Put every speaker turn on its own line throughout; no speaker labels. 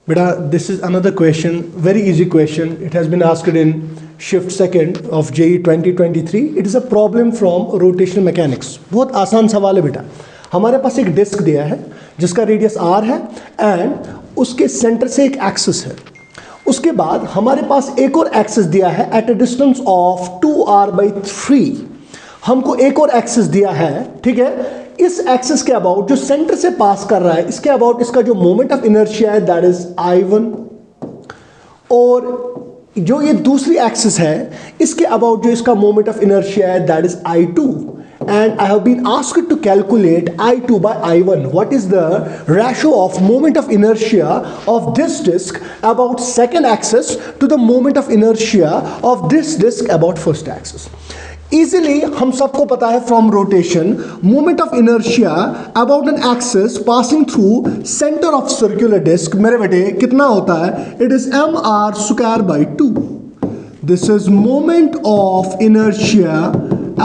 Beta, this is another question, very easy question. It has been asked in shift second of JEE 2023. It is a problem from rotational mechanics. बहुत आसान सवाल है बेटा. हमारे पास एक disc दिया है जिसका रेडियस r है एंड उसके सेंटर से एक एक्सिस है. उसके बाद हमारे पास एक और एक्सिस दिया है at a distance of 2r/3. हमको एक और एक्सिस दिया है, ठीक है. इस एक्सिस के अबाउट जो सेंटर से पास कर रहा है, इसके अबाउट इसका जो मोमेंट ऑफ इनर्शिया है दैट इज I1, और जो ये दूसरी एक्सिस है इसके अबाउट जो इसका मोमेंट ऑफ इनर्शिया है that is I2. And I have been asked to calculate I2 by I1. What is the ratio of moment of inertia of this disk about second axis to the moment of inertia of this disk about first axis? Easily हम सबको पता है from rotation moment of inertia about an axis passing through center of circular disk मेरे बेटे कितना होता है? It is mr²/2. This is moment of inertia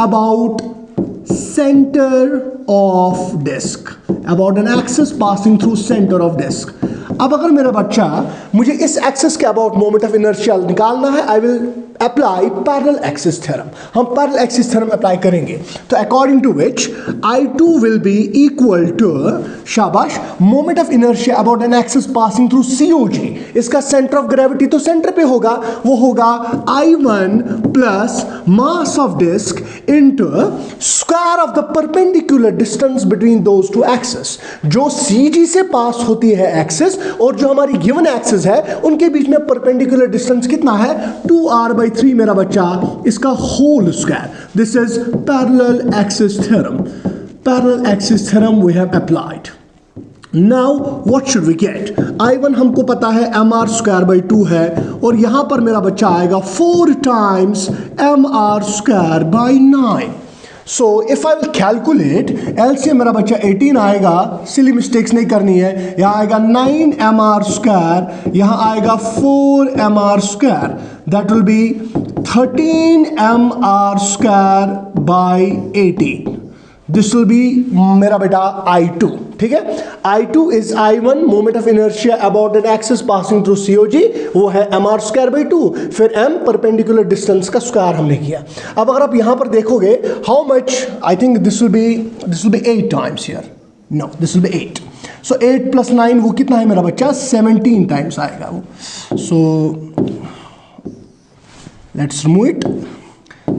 about center of disk, about an axis passing through center of disk. अब अगर मेरा बच्चा मुझे इस एक्सिस के अबाउट मोमेंट ऑफ इनर्शिया निकालना है, I will apply parallel axis theorem. हम पैरेलल एक्सिस थ्योरम अप्लाई करेंगे तो according to which I2 will be equal to, शाबाश, moment of inertia about an axis passing through COG. इसका centre of gravity तो centre पे होगा, वो होगा I1 plus mass of disc into square of the perpendicular distance between those two axis. जो CG से पास होती है एक्सिस और जो हमारी गिवन एक्सिस है उनके बीच में परपेंडिकुलर डिस्टेंस कितना है? 2r/3 मेरा बच्चा, इसका whole square. This is parallel axis theorem. Parallel axis theorem we have applied. Now what should we get? I1 हमको पता है mr²/2 है और यहां पर मेरा बच्चा आएगा 4 times mr²/9. So if I will calculate LCM मेरा बच्चा 18 आएगा. सिली मिस्टेक्स नहीं करनी है. यहाँ आएगा 9mr², यहाँ आएगा 4mr². That will be 13mr²/18. This will be मेरा बेटा I2. ठीक है. I2 is I1 moment of inertia about an axis passing through COG, वो है mr²/2. फिर m परपेंडिकुलर डिस्टेंस का स्क्वायर हमने किया. अब अगर आप यहां पर देखोगे how much, I think this will be 8 times here. No, this will be 8. So 8 + 9 वो कितना है मेरा बच्चा? 17 टाइम्स आएगा वो. So let's remove it.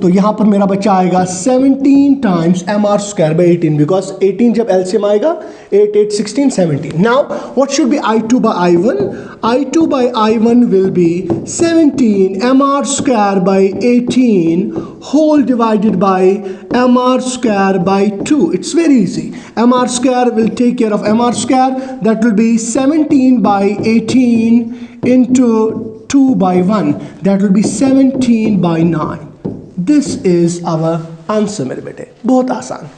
तो यहां पर मेरा बच्चा आएगा 17 टाइम्स mr²/18 बिकॉज 18 जब LCM आएगा 8, 8, 16, 17. Now what should be I2 by I1? I2 by I1 will be 17 mr²/18 whole divided by mr²/2. It's very easy. mr² will take care of mr². That will be 17/18 into 2/1. That will be 17/9. This is our answer मेरे बेटे. बहुत आसान.